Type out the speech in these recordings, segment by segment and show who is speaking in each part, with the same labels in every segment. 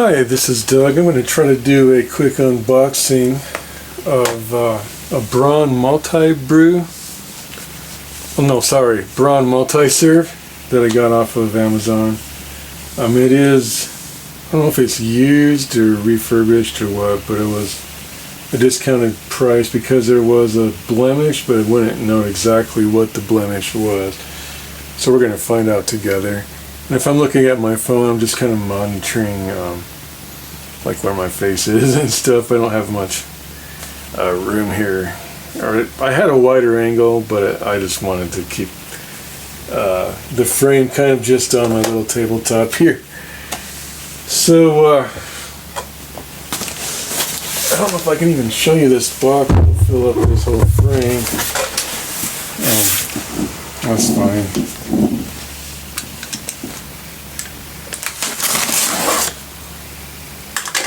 Speaker 1: Hi, this is Doug. I'm going to try to do a quick unboxing of a Braun Braun Multiserve that I got off of Amazon. It is, I don't know if it's used or refurbished or what, but it was a discounted price because there was a blemish, but I wouldn't know exactly what the blemish was. So we're going to find out together. And if I'm looking at my phone, I'm just kind of monitoring like where my face is and stuff. I don't have much room here. I had a wider angle, but I just wanted to keep the frame kind of just on my little tabletop here. So I don't know if I can even show you this box. It'll fill up this whole frame. That's fine.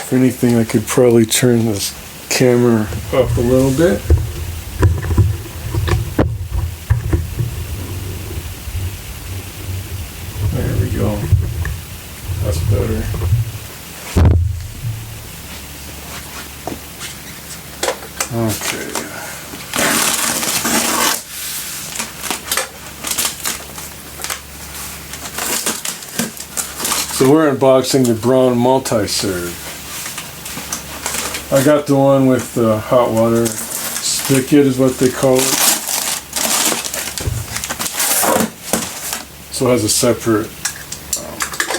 Speaker 1: If anything, I could probably turn this camera up a little bit. There we go. That's better. Okay. So we're unboxing the Braun Multiserve. I got the one with the hot water spigot is what they call it. So it has a separate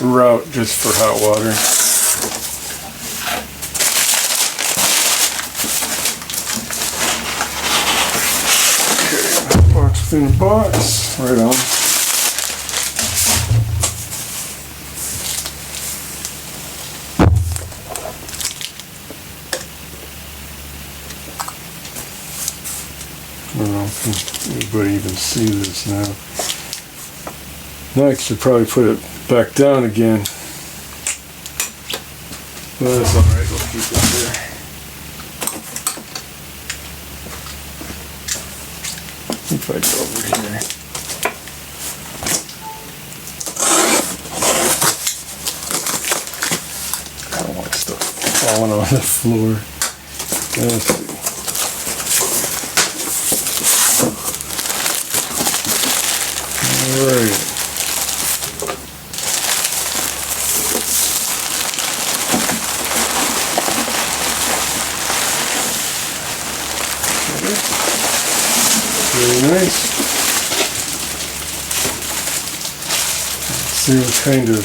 Speaker 1: route just for hot water. Okay, box within a box, right on. I don't know if anybody even see this now. Next, should probably put it back down again. Well, that's alright, we'll keep it there. If I go over here. I don't want stuff falling on the floor. Let's see. Alright. Very nice. Let's see what kind of.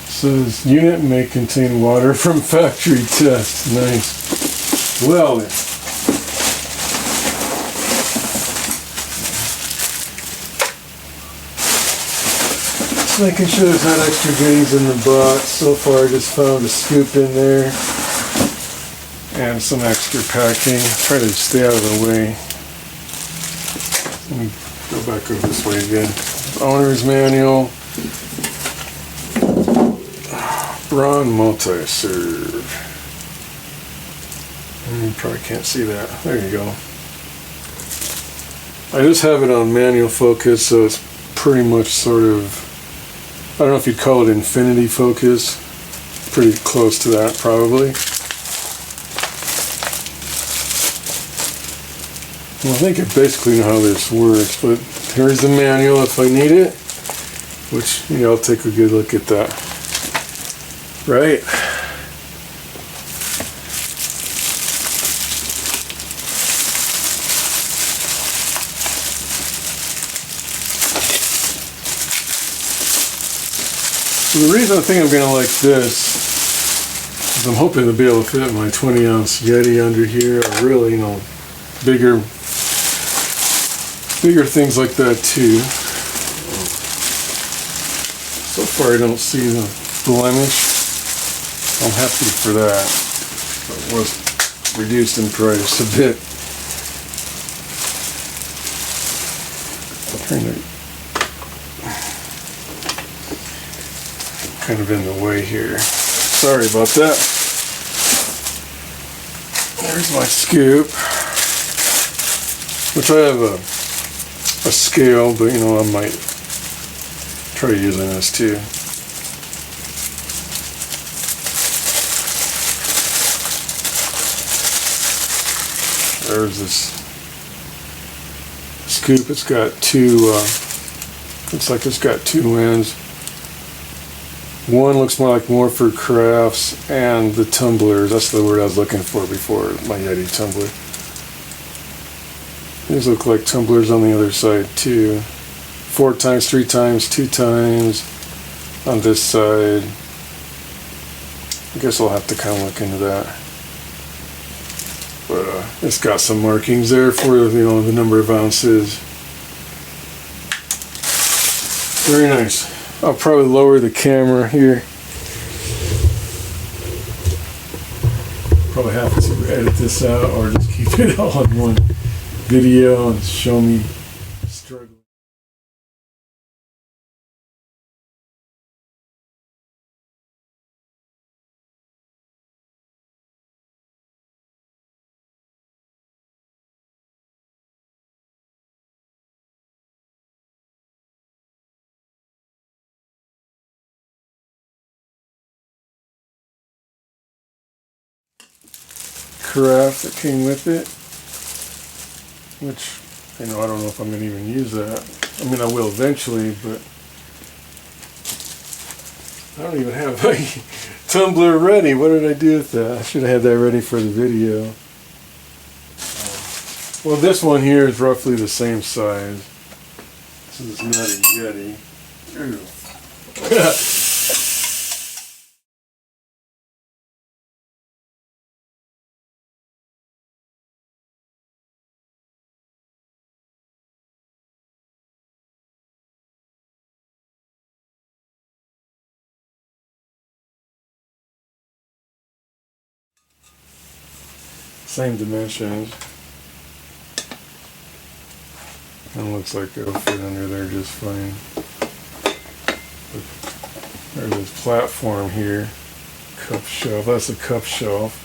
Speaker 1: Says unit may contain water from factory test. Nice. Well then. Making sure there's not extra goodies in the box. So far I just found a scoop in there and some extra packing. Try to stay out of the way. Let me go back over this way again. Owner's manual. Braun Multiserve. You probably can't see that. There you go. I just have it on manual focus, so it's pretty much sort of, I don't know if you'd call it infinity focus. Pretty close to that, probably. Well, I think I basically know how this works, but here's the manual if I need it. Which, I'll take a good look at that. Right. So the reason I think I'm going to like this is I'm hoping to be able to fit my 20-ounce Yeti under here, or really, bigger things like that too. So far I don't see the blemish. I'm happy for that. It was reduced in price a bit. Kind of in the way here. Sorry about that. There's my scoop, which I have a scale, but I might try using this too. There's this scoop. It's got two, looks like it's got two ends. One looks more for crafts, and the tumblers, that's the word I was looking for before, my Yeti Tumbler. These look like tumblers on the other side too. 4 times, 3 times, 2 times on this side. I guess I'll have to kind of look into that. But it's got some markings there for, you know, the number of ounces. Very nice. I'll probably lower the camera here. Probably have to edit this out or just keep it all in one video and show me struggling. Carafe that came with it, which, you know, I don't know if I'm going to even use that. I mean, I will eventually, but I don't even have my tumbler ready. What did I do with that? I should have had that ready for the video. Well, this one here is roughly the same size. This is not a Yeti. Same dimensions. And it looks like it'll fit under there just fine. There's this platform here. Cup shelf. That's a cup shelf.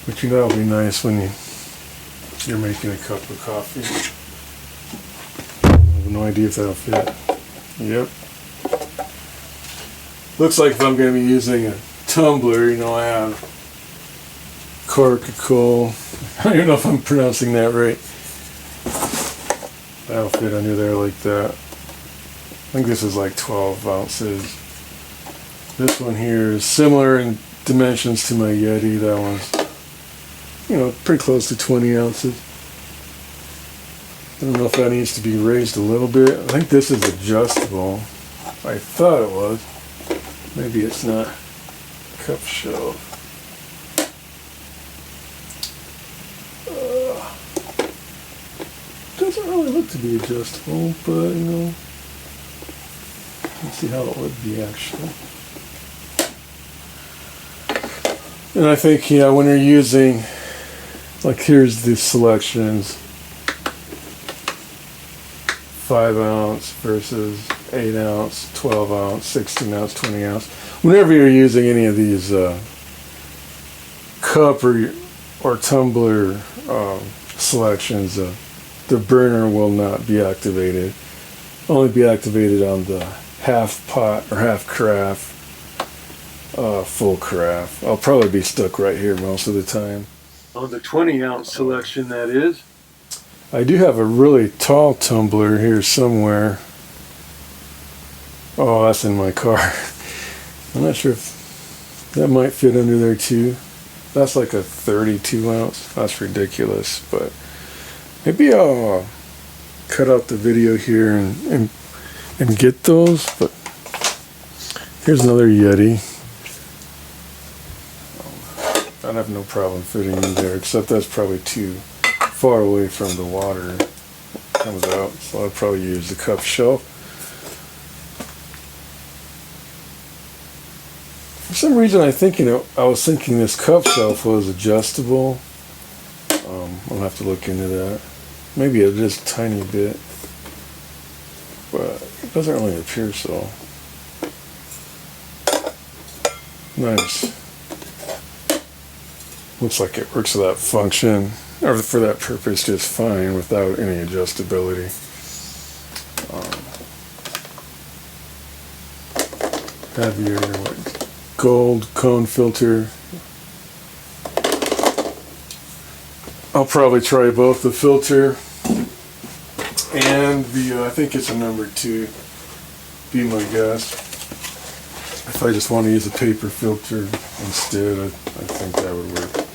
Speaker 1: But you know it'll be nice when you're making a cup of coffee. I have no idea if that'll fit. Yep. Looks like if I'm going to be using a tumbler, you know, I have Coca-Cola. I don't even know if I'm pronouncing that right. That'll fit under there like that. I think this is like 12 ounces. This one here is similar in dimensions to my Yeti. That one's, you know, pretty close to 20 ounces. I don't know if that needs to be raised a little bit. I think this is adjustable. I thought it was. Maybe it's not. Cup shelf. Doesn't really look to be adjustable, but you know, let's see how it would be actually. And I think, yeah, when you're using, like, here's the selections: 5 ounce versus 8 ounce, 12 ounce, 16 ounce, 20 ounce. Whenever you're using any of these cup or tumbler selections, the burner will not be activated. Only be activated on the half pot or half carafe, full carafe. I'll probably be stuck right here most of the time. On the 20 ounce selection, that is. I do have a really tall tumbler here somewhere. Oh, that's in my car. I'm not sure if that might fit under there too. That's like a 32 ounce. That's ridiculous, but maybe I'll cut out the video here and get those. But here's another Yeti. I'd have no problem fitting in there, except that's probably too far away from the water comes out. So I'll probably use the cup shelf. For some reason, I was thinking this cup shelf was adjustable. I'll have to look into that. Maybe it is a tiny bit, but it doesn't really appear so. Nice. Looks like it works for that function, or for that purpose, just fine without any adjustability. Have your gold cone filter. I'll probably try both the filter and the, I think it's a number 2, be my guess. If I just want to use a paper filter instead, I think that would work.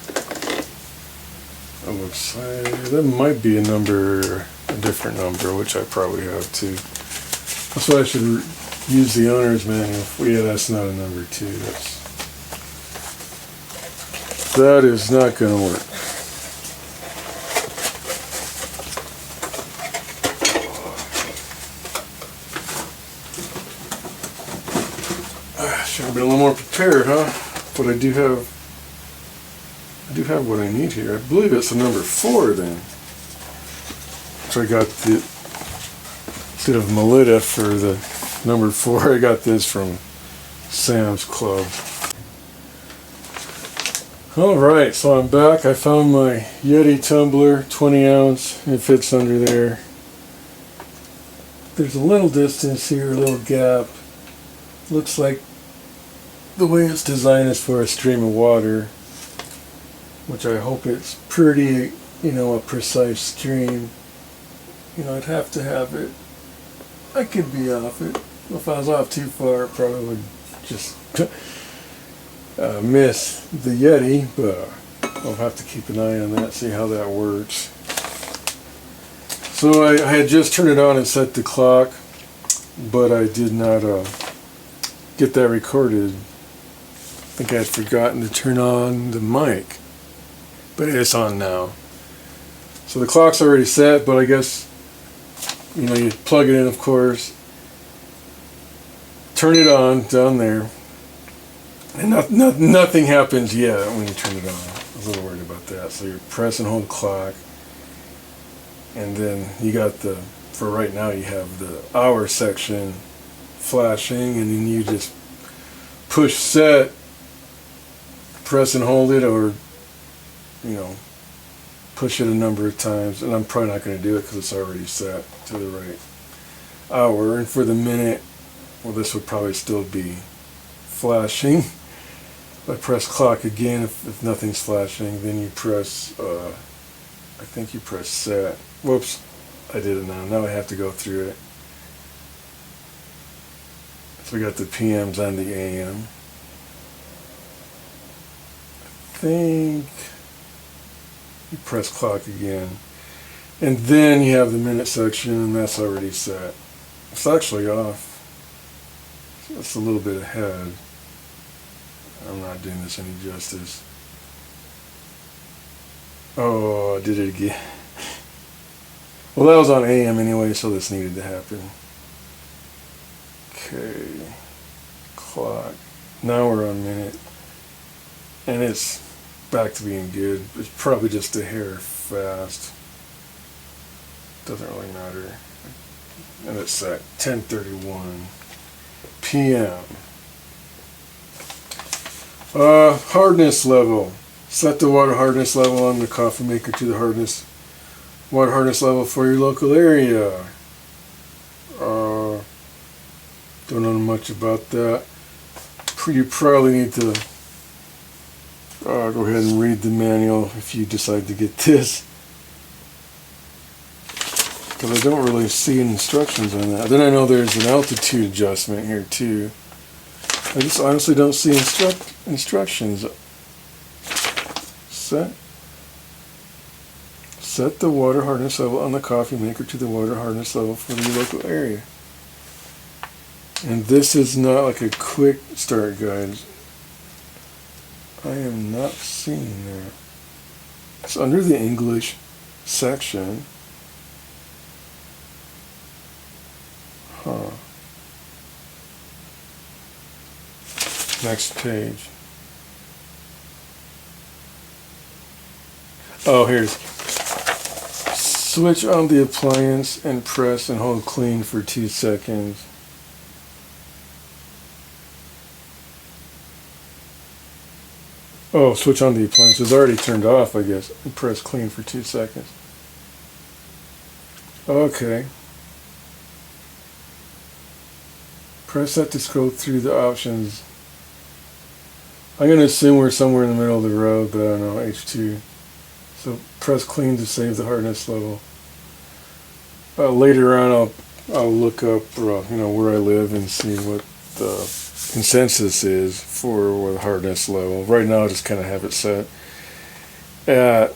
Speaker 1: It looks like that might be a different number, which I probably have too. That's why I should use the owner's manual. Yeah, that's not a number 2. That is not going to work. Should have been a little more prepared, huh? But I do have what I need here. I believe it's a number 4 then. So I got the, instead of Melita for the number 4, I got this from Sam's Club. Alright, so I'm back. I found my Yeti Tumbler, 20 ounce. It fits under there. There's a little distance here, a little gap. Looks like the way it's designed is for a stream of water, which I hope it's pretty, a precise stream. I'd have to have it. I could be off it. If I was off too far, I probably would just miss the Yeti, but I'll have to keep an eye on that, see how that works. So I had just turned it on and set the clock, but I did not get that recorded. I think I had forgotten to turn on the mic, but it's on now. So the clock's already set, but I guess, you plug it in, of course, turn it on down there, and nothing happens yet when you turn it on. I was a little worried about that. So you press and hold the clock, and then you got for right now you have the hour section flashing, and then you just push set, press and hold it, or push it a number of times, and I'm probably not going to do it because it's already set to the right hour. And for the minute, well, this would probably still be flashing. If I press clock again, if nothing's flashing, then you press, I think you press set. Whoops, I did it now. Now I have to go through it. So we got the PMs and the AM. I think you press clock again, and then you have the minute section, and that's already set. It's actually off. It's a little bit ahead. I'm not doing this any justice. Oh, I did it again. Well, that was on AM anyway, so this needed to happen. Okay, clock. Now we're on minute, and it's back to being good. It's probably just a hair fast. Doesn't really matter. And it's at 10:31 p.m. Hardness level. Set the water hardness level on the coffee maker to the water hardness level for your local area. Don't know much about that. You probably need to go ahead and read the manual if you decide to get this, because I don't really see instructions on that. Then I know there's an altitude adjustment here too. I just honestly don't see instructions. Set the water hardness level on the coffee maker to the water hardness level for the local area. And this is not like a quick start guide. I am not seeing that. It's under the English section. Huh. Next page. Oh, here's. Switch on the appliance and press and hold clean for 2 seconds. Oh, switch on the appliance. It's already turned off, I guess. And press clean for 2 seconds. Okay. Press that to scroll through the options. I'm going to assume we're somewhere in the middle of the road, but I don't know. H2. So press clean to save the hardness level. Later on, I'll look up where I live and see what the consensus is for the hardness level. Right now, I just kind of have it set at.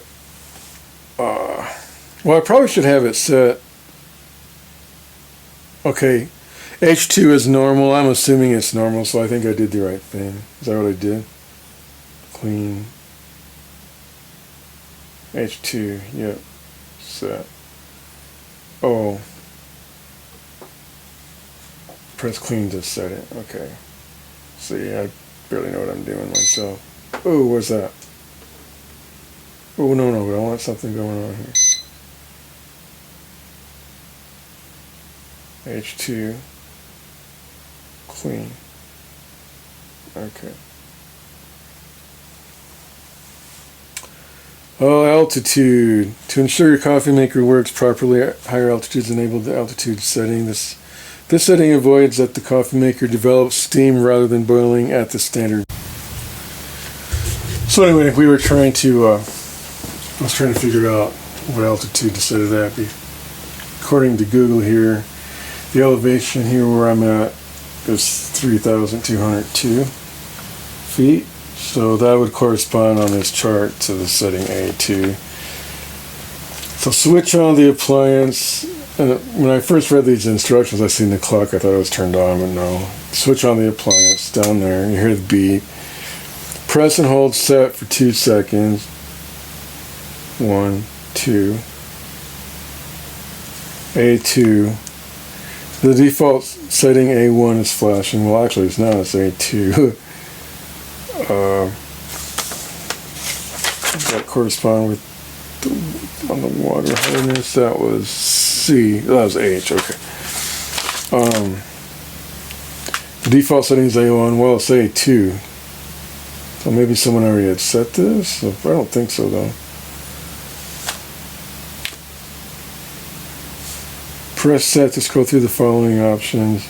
Speaker 1: Well, I probably should have it set. Okay, H2 is normal. I'm assuming it's normal, so I think I did the right thing. Is that what I did? Clean. H2, yep, set. Oh. Press clean to set it. Okay. See, I barely know what I'm doing myself. Oh, what's that? Oh, no, I want something going on here. H2. Clean. Okay. Oh, altitude. To ensure your coffee maker works properly, higher altitudes enable the altitude setting. This setting avoids that the coffee maker develops steam rather than boiling at the standard. So anyway, we were trying to, I was trying to figure out what altitude to set it at. According to Google here, the elevation here where I'm at is 3,202 feet. So that would correspond on this chart to the setting A2. So switch on the appliance. And when I first read these instructions, I seen the clock. I thought it was turned on, but no. Switch on the appliance down there. You hear the beep. Press and hold set for 2 seconds. 1, 2. A2. The default setting A1 is flashing. Well, actually, it's not. It's A2. That correspond with on the water hardness. That was C. That was H. Okay. The default setting is A1. Well, it's A2. So maybe someone already had set this. I don't think so though. Press set to scroll through the following options.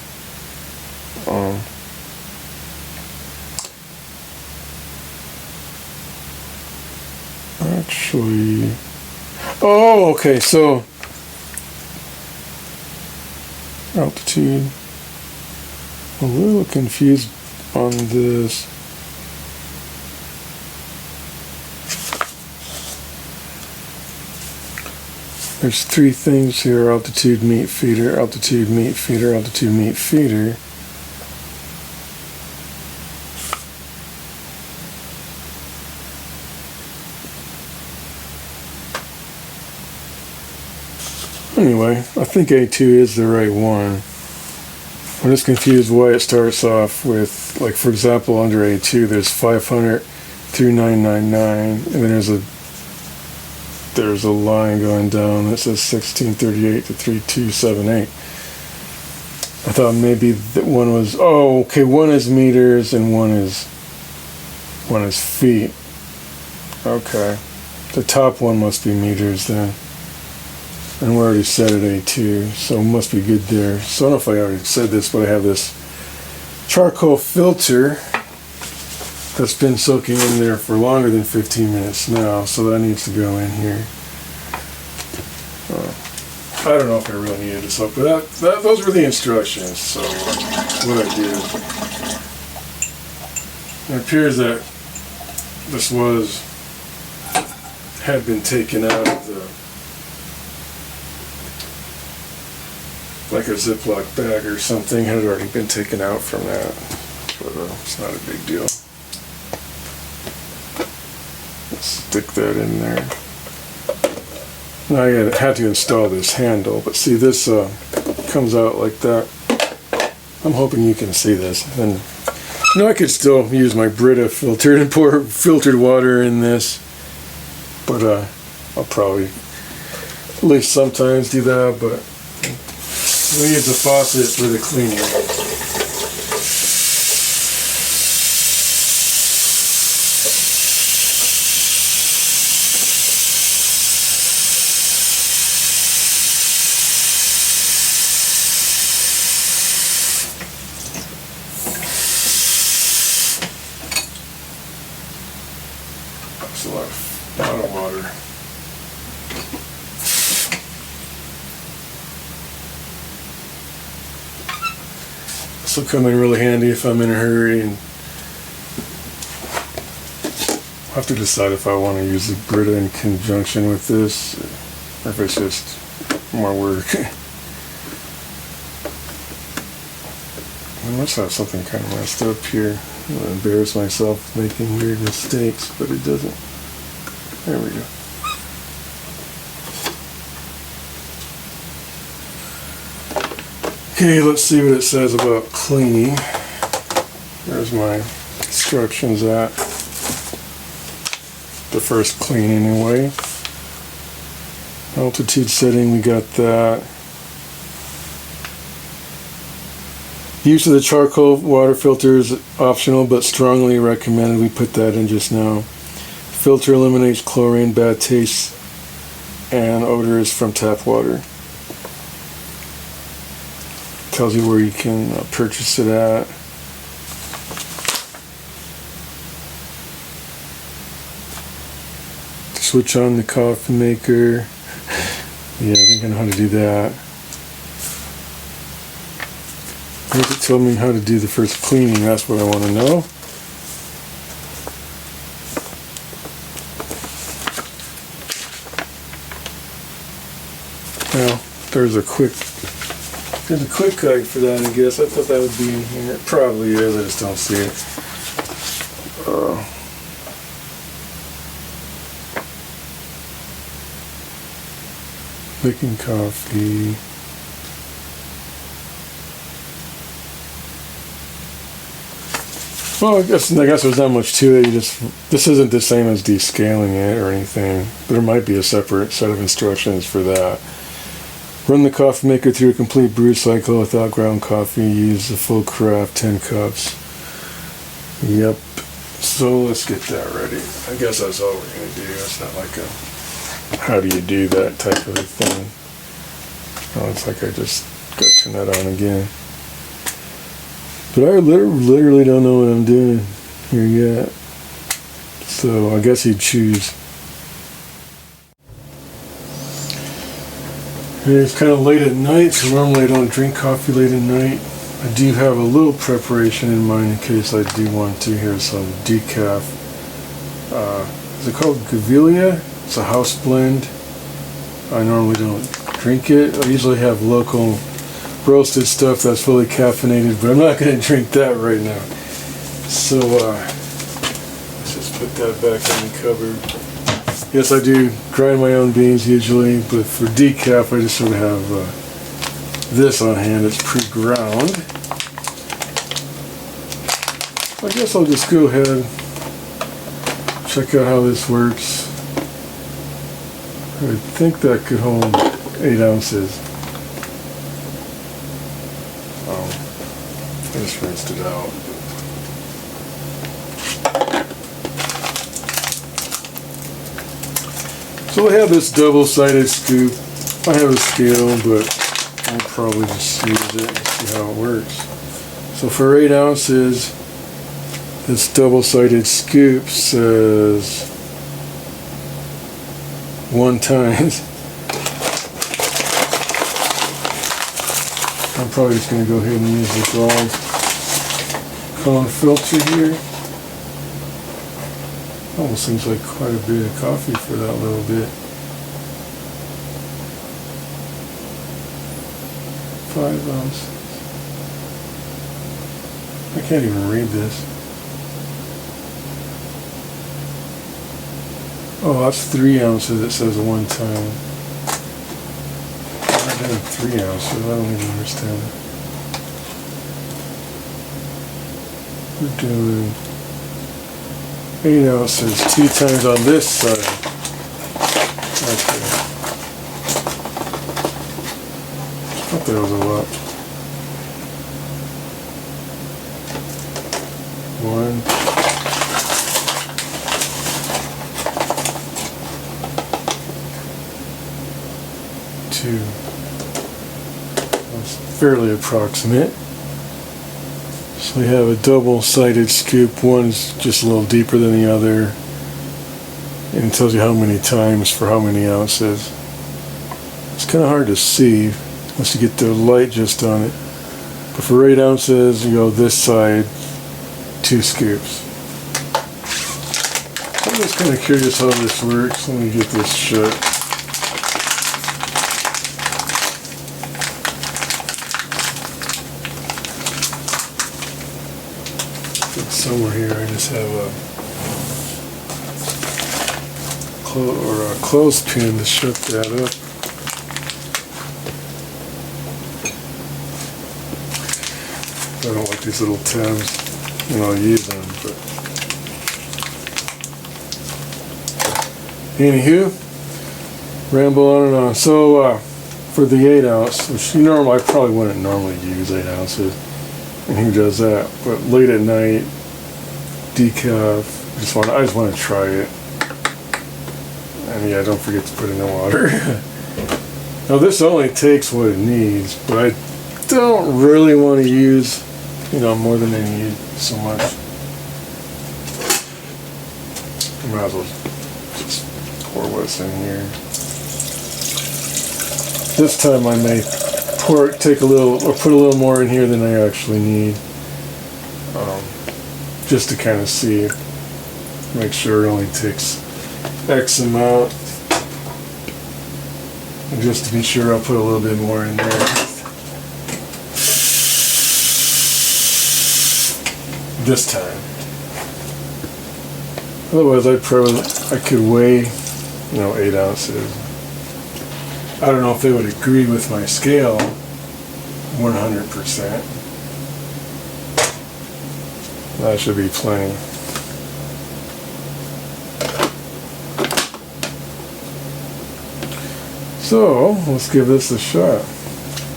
Speaker 1: Actually, oh, okay, so altitude. I'm a little confused on this. There's 3 things here: altitude, meat feeder, altitude, meat feeder, altitude, meat feeder. Anyway, I think A2 is the right one. I'm just confused why it starts off with, like, for example, under A2 there's 500 through 999, and then there's a line going down that says 1638 to 3278. I thought maybe that one was, oh, okay, one is meters and one is feet. Okay, the top one must be meters then. And we're already set at A2, so it must be good there. So I don't know if I already said this, but I have this charcoal filter that's been soaking in there for longer than 15 minutes now, so that needs to go in here. I don't know if I really needed this up, but those were the instructions. So what I did, it appears that this had been taken out of the, like a Ziploc bag or something, had already been taken out from that, but it's not a big deal. Let's stick that in there. Now I had to install this handle, but see, this comes out like that. I'm hoping you can see this. And I could still use my Brita filter and pour filtered water in this, but I'll probably at least sometimes do that, but we use the faucet for the cleaning. That's a lot of water. This will come in really handy if I'm in a hurry, and I'll have to decide if I want to use the Brita in conjunction with this, or if it's just more work. I must have something kind of messed up here. I'm going to embarrass myself making weird mistakes, but it doesn't. There we go. Okay, let's see what it says about cleaning. There's my instructions at. The first clean anyway. Altitude setting, we got that. Use of the charcoal water filter is optional but strongly recommended. We put that in just now. Filter eliminates chlorine, bad taste, and odors from tap water. Tells you where you can purchase it at. Switch on the coffee maker. Yeah, I think I know how to do that. I think it told me how to do the first cleaning. That's what I want to know. Well, there's a quick guide for that, I guess. I thought that would be in here. It probably is, I just don't see it. Making coffee. Well, I guess there's not much to it. This isn't the same as descaling it or anything. There might be a separate set of instructions for that. Run the coffee maker through a complete brew cycle without ground coffee. Use the full carafe, 10 cups. Yep. So let's get that ready. I guess that's all we're going to do. It's not like a how do you do that type of a thing. Oh, it's like I just got to turn that on again. But I literally don't know what I'm doing here yet. So I guess you'd choose. It's kind of late at night, so normally I don't drink coffee late at night. I do have a little preparation in mind in case I do want to. Here's some decaf. Is it called Gavilia? It's a house blend. I normally don't drink it. I usually have local roasted stuff that's fully caffeinated, but I'm not going to drink that right now. So let's just put that back in the cupboard. Yes, I do grind my own beans usually, but for decaf I just sort of have this on hand. It's pre-ground. I guess I'll just go ahead and check out how this works. I think that could hold 8 ounces. I just rinsed it out. So I have this double-sided scoop. I have a scale, but I'll probably just use it and see how it works. So for 8 ounces, this double-sided scoop says 1 times. I'm probably just going to go ahead and use the Braun cone filter here. Almost seems like quite a bit of coffee for that little bit. 5 ounces. I can't even read this. Oh, that's 3 ounces. It says 1 time. I'm doing 3 ounces. I don't even understand it. We're doing 8 ounces 2 times on this side. Okay. I thought that was a lot. 1. 2. That's fairly approximate. So we have a double-sided scoop. One's just a little deeper than the other, and it tells you how many times for how many ounces. It's kind of hard to see once you get the light just on it, For 8 ounces, you go this side, 2 scoops. I'm just kind of curious how this works. Let me get this shut. It's somewhere here. I just have a clothespin to shut that up. I don't like these little tabs, and I'll use them, but anywho, ramble on and on. So for the 8 ounce, which I probably wouldn't normally use 8 ounces, and who does that? But late at night, decaf. I just want to try it, and yeah, don't forget to put in the water. Now this only takes what it needs, but I don't really want to use more than I need so much. I might as well just pour what's in here. This time I may take a little, or put a little more in here than I actually need, just to kind of see, make sure it only takes X amount, and just to be sure I'll put a little bit more in there. This time. Otherwise I could weigh 8 ounces. I don't know if they would agree with my scale 100%. That should be plenty. So let's give this a shot.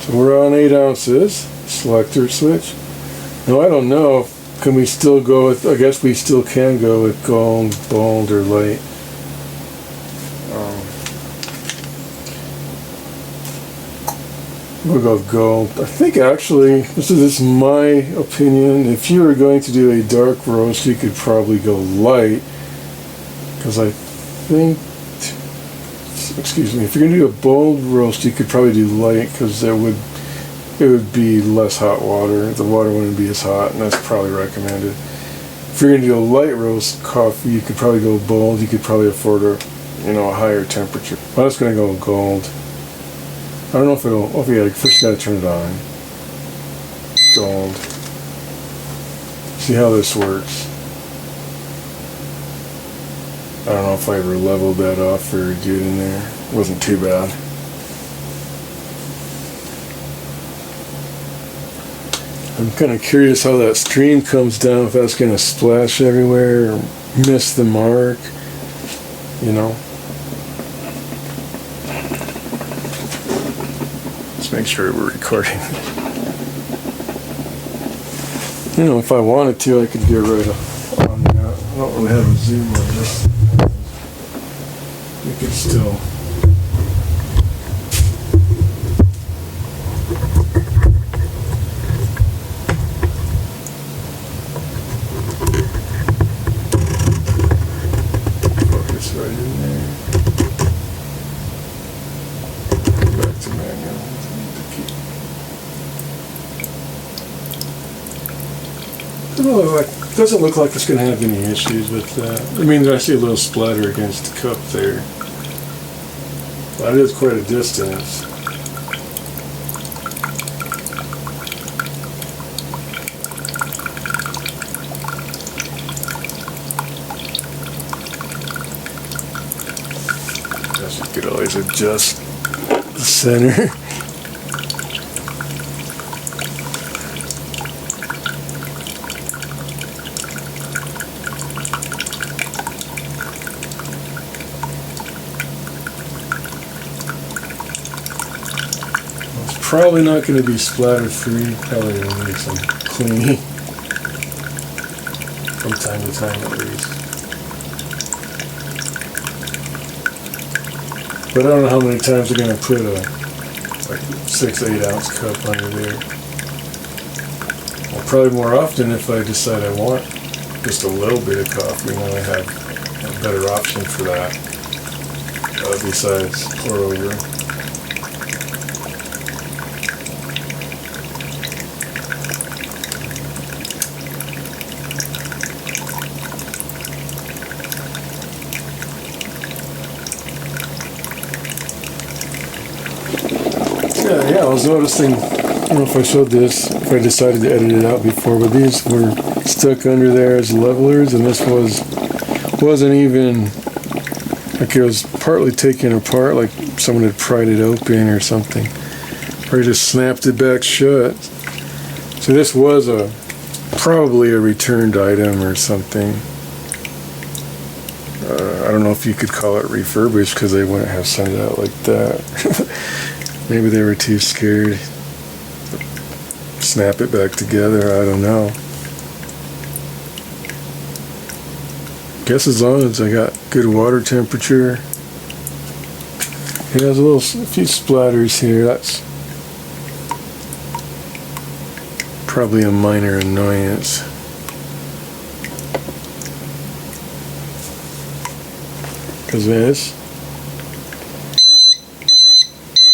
Speaker 1: So we're on 8 ounces. Selector switch. Now I don't know. Can we still go with, I guess we still can go with gold, bold, or light. We'll go with gold. I think actually, this is my opinion, if you were going to do a dark roast, you could probably go light. Because I think, excuse me, if you're going to do a bold roast, you could probably do light, because it would be less hot water. The water wouldn't be as hot, and that's probably recommended. If you're going to do a light roast coffee, you could probably go bold. You could probably afford a higher temperature. I'm just going to go gold. I don't know if it'll. Oh yeah, first you got to turn it on. Gold. See how this works. I don't know if I ever leveled that off very good in there. It wasn't too bad. I'm kind of curious how that stream comes down, if that's going to splash everywhere or miss the mark, Let's make sure we're recording. If I wanted to, I could get right on that. I don't really have a zoom on this. You could still... Doesn't look like it's going to have any issues with that. I mean, I see a little splatter against the cup there. That is quite a distance. Guess you could always adjust the center. Probably not going to be splatter free. Probably going to need some cleaning from time to time at least. But I don't know how many times they're going to put a 6-8 ounce cup under there. Well, probably more often if I decide I want just a little bit of coffee, then I have a better option for that besides pour over. was noticing, I don't know if I showed this, if I decided to edit it out before, but these were stuck under there as levelers, and this wasn't even, like it was partly taken apart, like someone had pried it open or something, or he just snapped it back shut. So this was probably a returned item or something. I don't know if you could call it refurbished because they wouldn't have sent it out like that. Maybe they were too scared to snap it back together. I don't know. Guess as long as I got good water temperature. It has a few splatters here. That's probably a minor annoyance. Because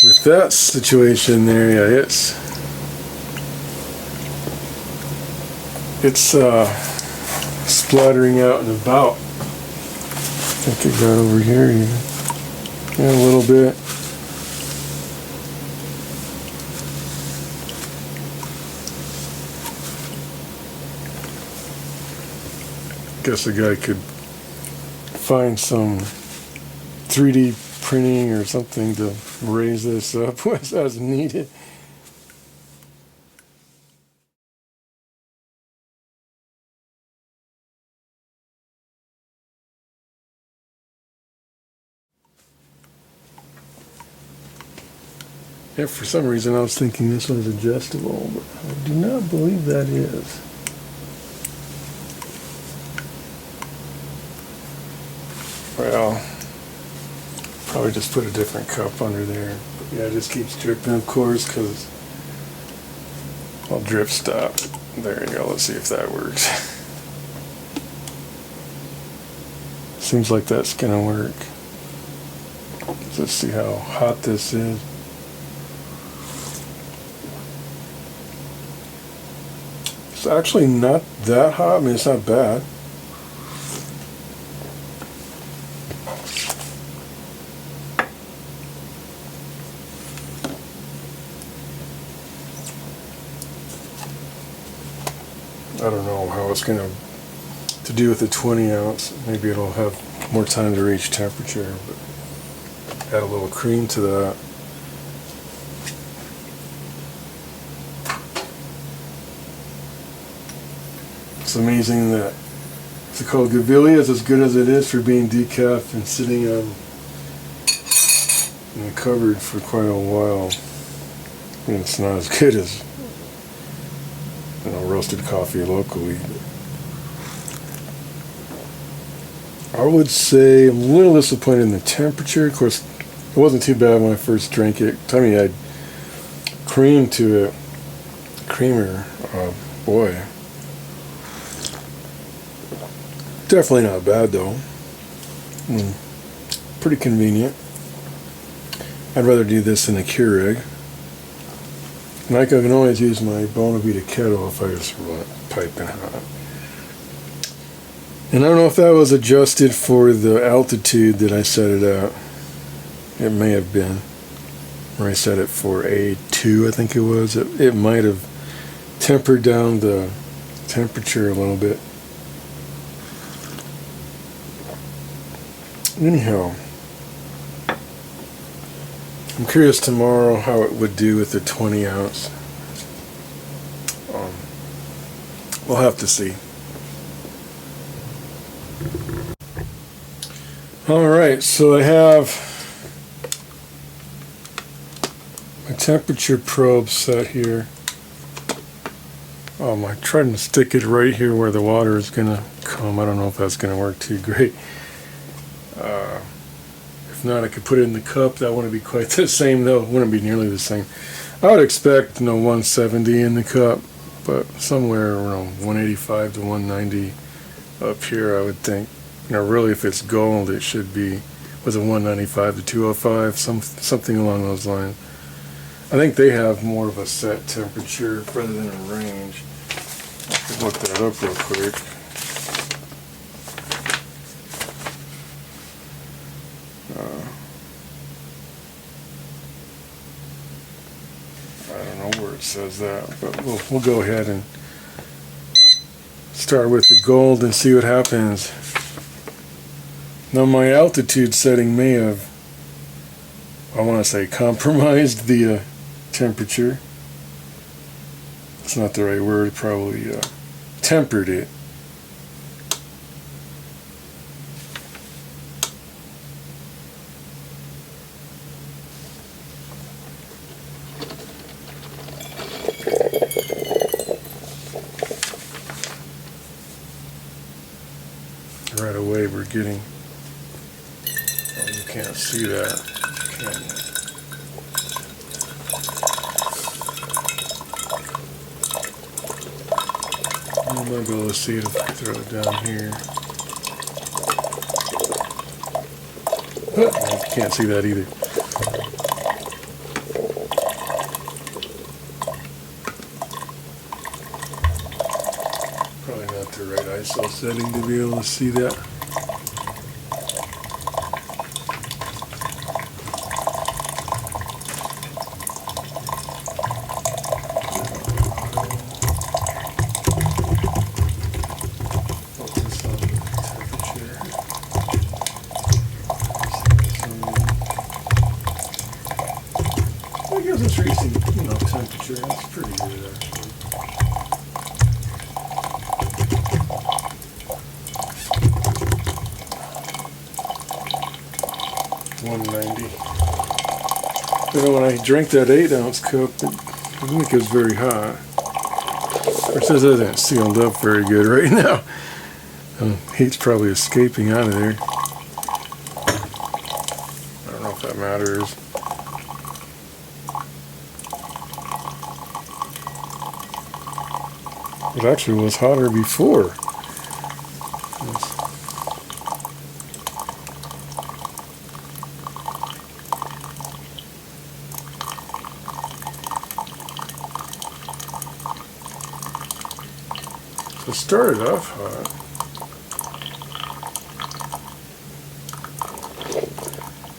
Speaker 1: with that situation there, yeah, it's splattering out and about. I think it got over here even. Yeah, a little bit. Guess a guy could find some 3D printing or something to raise this up as needed. Yeah, for some reason I was thinking this was adjustable, but I do not believe that is. Well, probably just put a different cup under there. But yeah, it just keeps dripping, of course, because I'll drip stop. There you go. Let's see if that works. Seems like that's gonna work. Let's see how hot this is. It's actually not that hot. I mean, it's not bad. I don't know how it's going to do with the 20 ounce. Maybe it'll have more time to reach temperature, but add a little cream to that. It's amazing that it's called Gavilia is as good as it is for being decaf and sitting in the cupboard for quite a while. I mean, it's not as good as roasted coffee locally. I would say I'm a little disappointed in the temperature. Of course, it wasn't too bad when I first drank it. Tell me, I had cream to it. Creamer, boy. Definitely not bad though. Pretty convenient. I'd rather do this than a Keurig. And I can always use my Bonavita kettle if I just want it piping hot. And I don't know if that was adjusted for the altitude that I set it at. It may have been. Where I set it for A2, I think it was. It might have tempered down the temperature a little bit. Anyhow, I'm curious tomorrow how it would do with the 20 ounce. We'll have to see. Alright, so I have my temperature probe set here. I tried to stick it right here where the water is going to come. I don't know if that's going to work too great. If not, I could put it in the cup. That wouldn't be quite the same though. It wouldn't be nearly the same. I would expect 170 in the cup, but somewhere around 185 to 190 up here I would think. Really if it's gold it should be, was it 195 to 205, something along those lines. I think they have more of a set temperature rather than a range. I could look that up real quick. says that, but we'll go ahead and start with the gold and see what happens. Now my altitude setting may have, I want to say, compromised the temperature. It's not the right word, probably tempered it. Right away we're getting, oh, you can't see that, can you? You might be able to see it if I throw it down here. Oh, you can't see that either. Probably not the right ISO setting to be able to see that. Focus on the temperature. I guess it's reaching, temperature. That's pretty good actually. 190. When I drank that 8-ounce cup, I think it was very hot. Of course, this isn't sealed up very good right now. Heat's probably escaping out of there. I don't know if that matters. It actually was hotter before. It started off hot.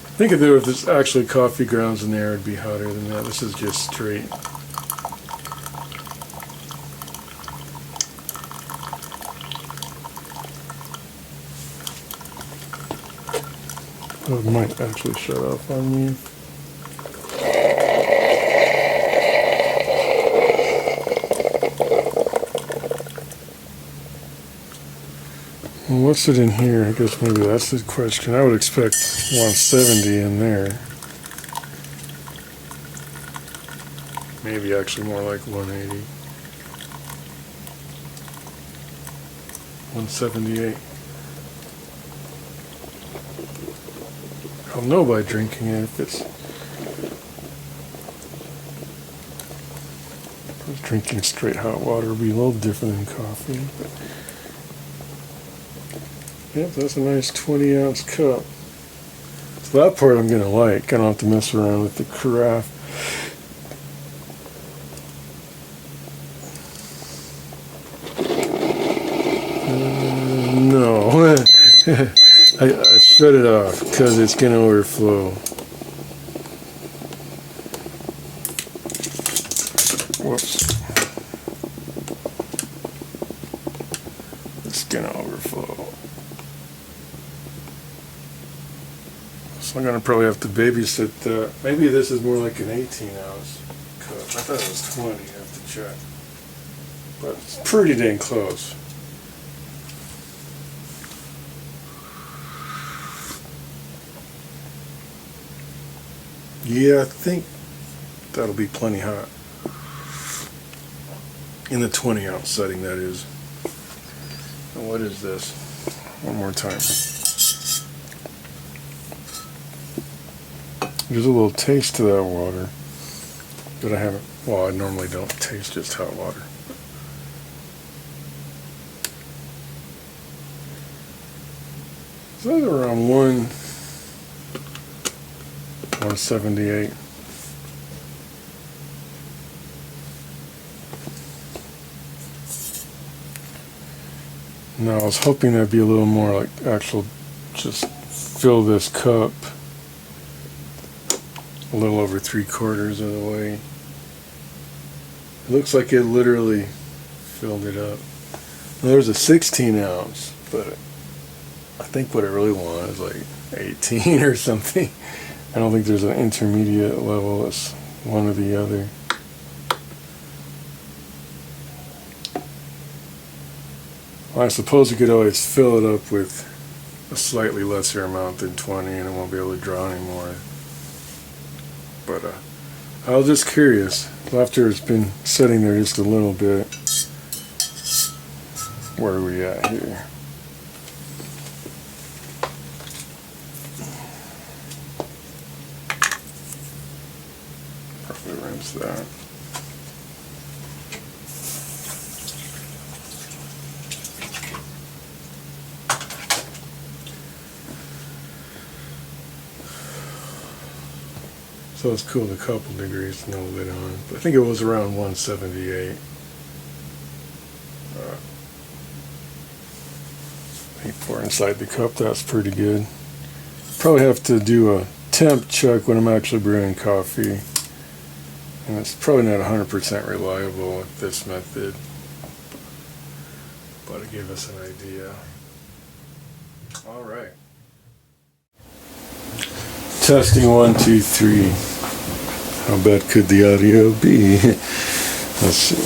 Speaker 1: I think if there was actually coffee grounds in there, it'd be hotter than that. This is just straight. Oh, it might actually shut off on me. Well, what's it in here? I guess maybe that's the question. I would expect 170 in there. Maybe actually more like 180. 178. I'll know by drinking it if it's... If I was drinking straight hot water, it would be a little different than coffee. But yep, that's a nice 20-ounce cup. So that part I'm going to like. I don't have to mess around with the carafe. No. I shut it off because it's going to overflow. Whoops. It's going to overflow. So I'm going to probably have to babysit that. Maybe this is more like an 18-ounce cup. I thought it was 20. I have to check. But it's pretty dang close. Yeah, I think that'll be plenty hot. In the 20-ounce setting, that is. And what is this? One more time. There's a little taste to that water, but I haven't, well, I normally don't taste just hot water. So that's around 178. Now I was hoping that'd be a little more like actual, just fill this cup a little over 3/4 of the way. Looks like it literally filled it up. There's a 16 ounce, but I think what I really want is like 18 or something. I don't think there's an intermediate level. It's one or the other. Well, I suppose you could always fill it up with a slightly lesser amount than 20 and it won't be able to draw anymore. But I was just curious. After it's been sitting there just a little bit, where are we at here? Probably rinse that. So it's cooled a couple degrees, no lid on. But I think it was around 178. Pour inside the cup, that's pretty good. Probably have to do a temp check when I'm actually brewing coffee. And it's probably not 100% reliable with this method. But it gave us an idea. Alright. Testing 1, 2, 3. How bad could the audio be? Let's see.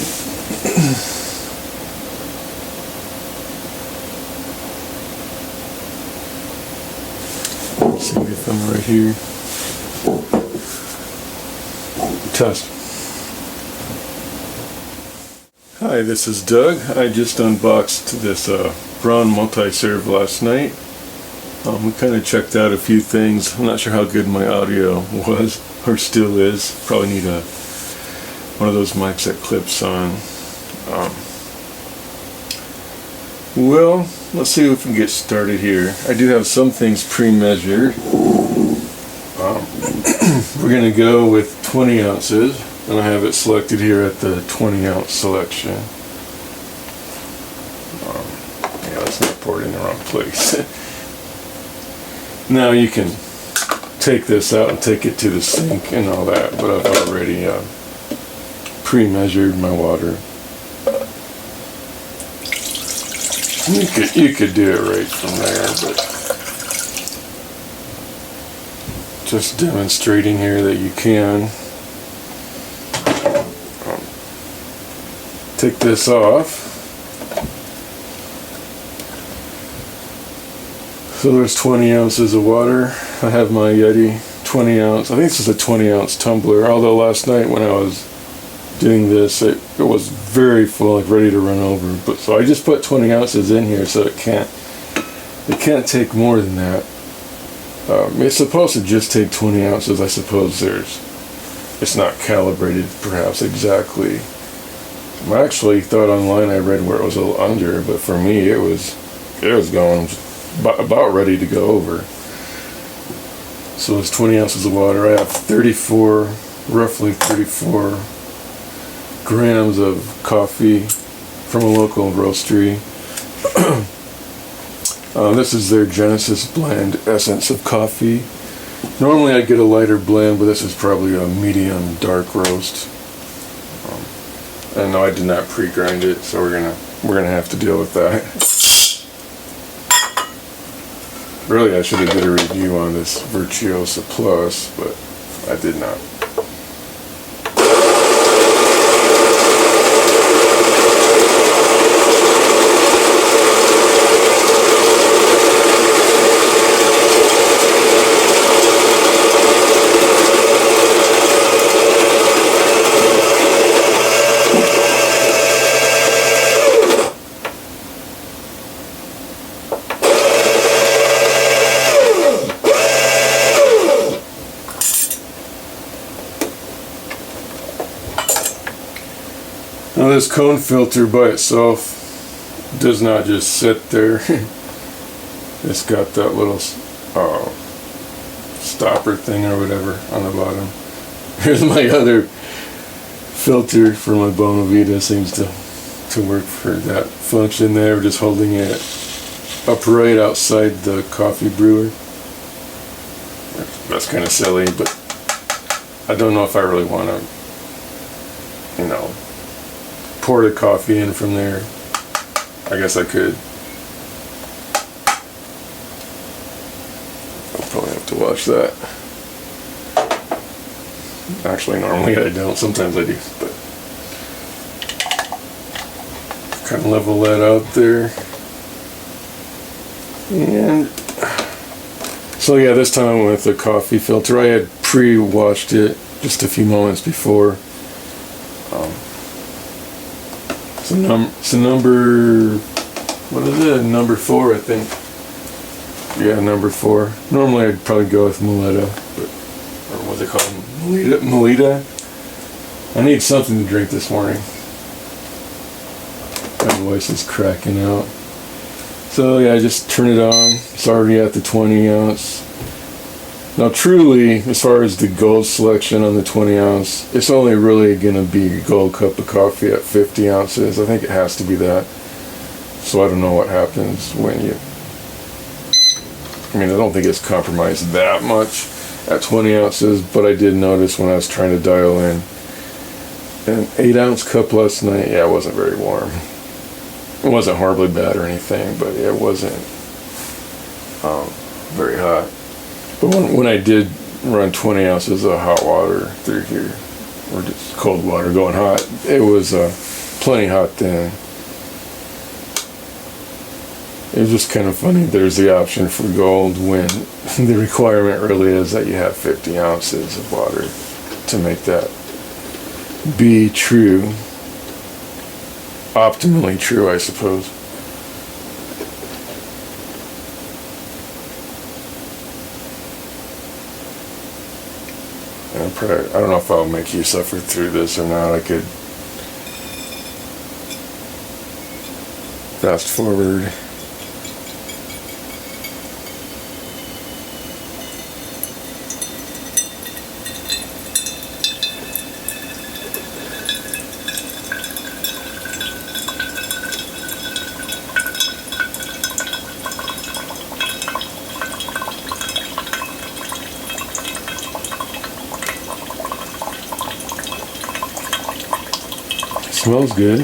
Speaker 1: See if I'm right here. Test. Hi, this is Doug. I just unboxed this Braun Multiserve last night. We kind of checked out a few things. I'm not sure how good my audio was, or still is. Probably need one of those mics that clips on. Well, let's see if we can get started here. I do have some things pre-measured. We're going to go with 20 ounces, and I have it selected here at the 20 ounce selection. Yeah, let's not pour it in the wrong place. Now you can take this out and take it to the sink and all that, but I've already pre-measured my water. You could do it right from there, but just demonstrating here that you can. Take this off. So there's 20 ounces of water. I have my Yeti 20 ounce. I think this is a 20 ounce tumbler, although last night when I was doing this it was very full, like ready to run over. But so I just put 20 ounces in here, so it can't take more than that. It's supposed to just take 20 ounces. I suppose it's not calibrated perhaps exactly. I actually thought online I read where it was a little under, but for me it was going about ready to go over. So it's 20 ounces of water. I have roughly 34 grams of coffee from a local roastery. This is their Genesis blend essence of coffee. Normally I get a lighter blend, but this is probably a medium dark roast. And no, I did not pre-grind it, so we're gonna have to deal with that. Really, I should have did a review on this Virtuosa Plus, but I did not. Now this cone filter by itself does not just sit there. It's got that little stopper thing or whatever on the bottom. Here's my other filter for my Bonavita. Seems to work for that function there. Just holding it upright outside the coffee brewer. That's kind of silly, but I don't know if I really want to, pour the coffee in from there. I guess I could. I'll probably have to watch that. Actually, normally I don't. Sometimes I do, but kind of level that out there. And so yeah, this time I went with the coffee filter. I had pre-washed it just a few moments before. So number, what is it? Number 4, I think. Yeah, number 4. Normally I'd probably go with Melita, but, or what's it called? Melita. I need something to drink this morning. My voice is cracking out. So yeah, I just turn it on. It's already at the 20 ounce. Now truly, as far as the gold selection on the 20 ounce, it's only really going to be a gold cup of coffee at 50 ounces. I think it has to be that. So I don't know what happens when you... I mean, I don't think it's compromised that much at 20 ounces, but I did notice when I was trying to dial in an 8 ounce cup last night, yeah, it wasn't very warm. It wasn't horribly bad or anything, but it wasn't very hot. But when I did run 20 ounces of hot water through here, or just cold water going hot, it was plenty hot then. It was just kind of funny. There's the option for gold when the requirement really is that you have 50 ounces of water to make that be true. Optimally true, I suppose. I don't know if I'll make you suffer through this or not. I could fast forward. Smells good.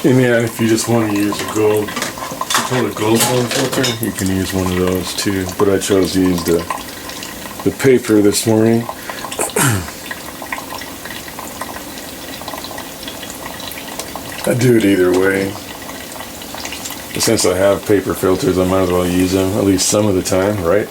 Speaker 1: And yeah, if you just want to use a gold foam filter, you can use one of those too. But I chose to use the paper this morning. I do it either way. But since I have paper filters, I might as well use them at least some of the time, right?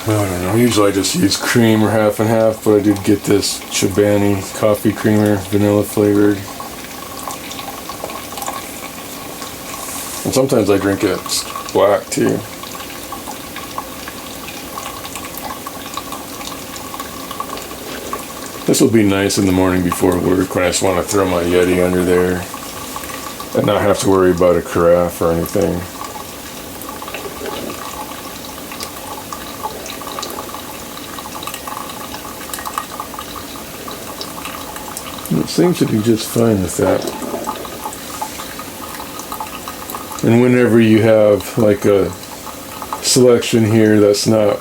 Speaker 1: I don't know, usually I just use cream or half and half, but I did get this Chobani coffee creamer, vanilla flavored. And sometimes I drink it black too. This will be nice in the morning before work when I just want to throw my Yeti under there and not have to worry about a carafe or anything. It seems to be just fine with that. And whenever you have like a selection here that's not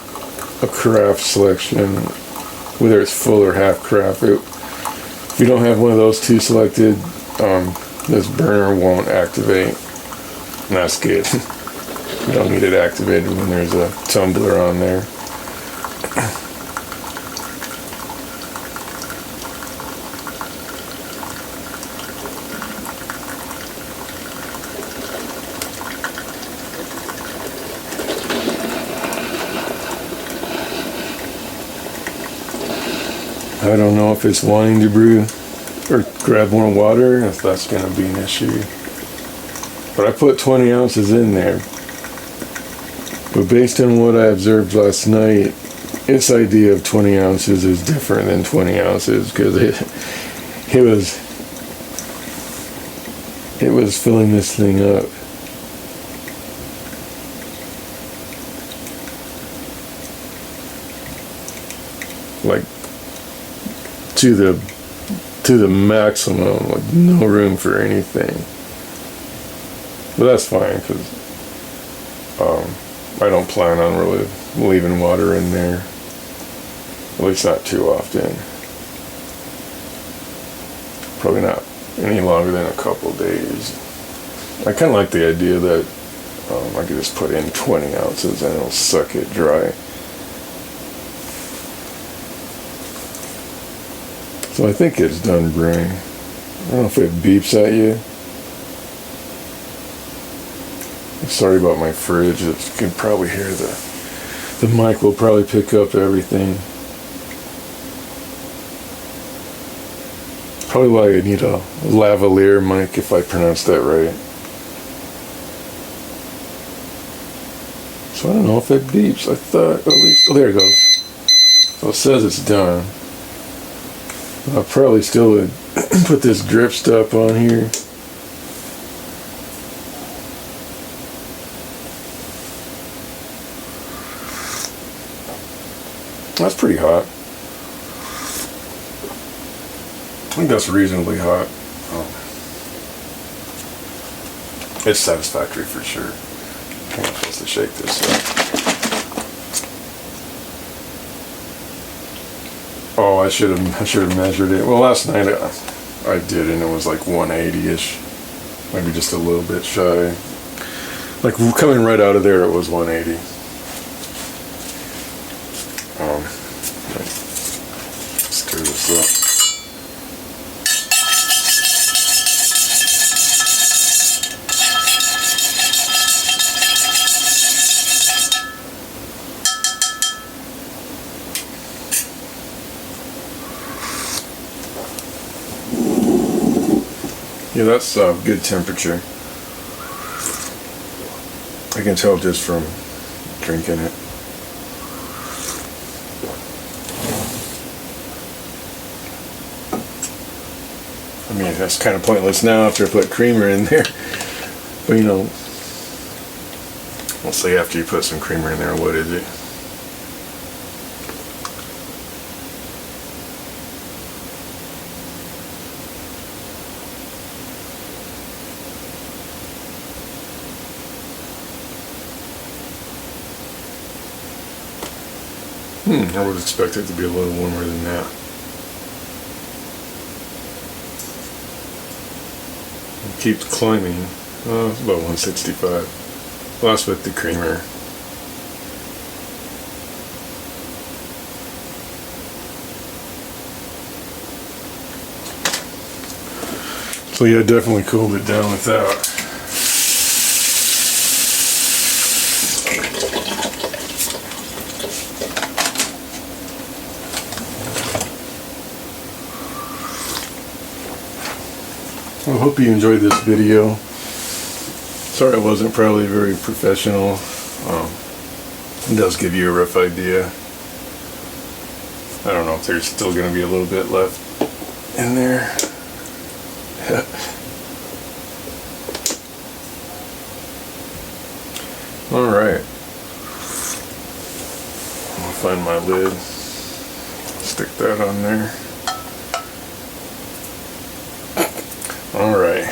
Speaker 1: a carafe selection, whether it's full or half carafe, if you don't have one of those two selected, this burner won't activate. And that's good. You don't need it activated when there's a tumbler on there. I don't know if it's wanting to brew or grab more water, if that's going to be an issue. But I put 20 ounces in there. But based on what I observed last night, its idea of 20 ounces is different than 20 ounces because it was filling this thing up. Like to the maximum, like no room for anything. But that's fine because I don't plan on really leaving water in there, at least not too often. Probably not any longer than a couple days. I kind of like the idea that I could just put in 20 ounces and it'll suck it dry. So I think it's done brewing. I don't know if it beeps at you. Sorry about my fridge. You can probably hear the mic will probably pick up everything. Probably why I need a lavalier mic if I pronounce that right. So I don't know if it beeps. I thought at least, oh, there it goes. Well, it says it's done. I probably still would put this drip stop on here. That's pretty hot. I think that's reasonably hot. It's satisfactory for sure. I'm supposed to shake this up. Oh, I should have measured it. Well, last night I did, and it was like 180-ish, maybe just a little bit shy. Like coming right out of there, it was 180. Stir this up. Yeah, that's good temperature. I can tell just from drinking it. I mean, that's kind of pointless now after I put creamer in there. But you know, we'll say after you put some creamer in there, what is it? I would expect it to be a little warmer than that. It keeps climbing. It's about 165. Well, that's with the creamer. So yeah, definitely cooled it down with that. I hope you enjoyed this video. Sorry it wasn't probably very professional. It does give you a rough idea. I don't know if there's still going to be a little bit left in there. Alright. I'll find my lid. Stick that on there. Alright.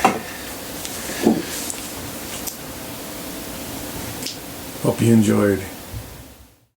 Speaker 1: Hope you enjoyed.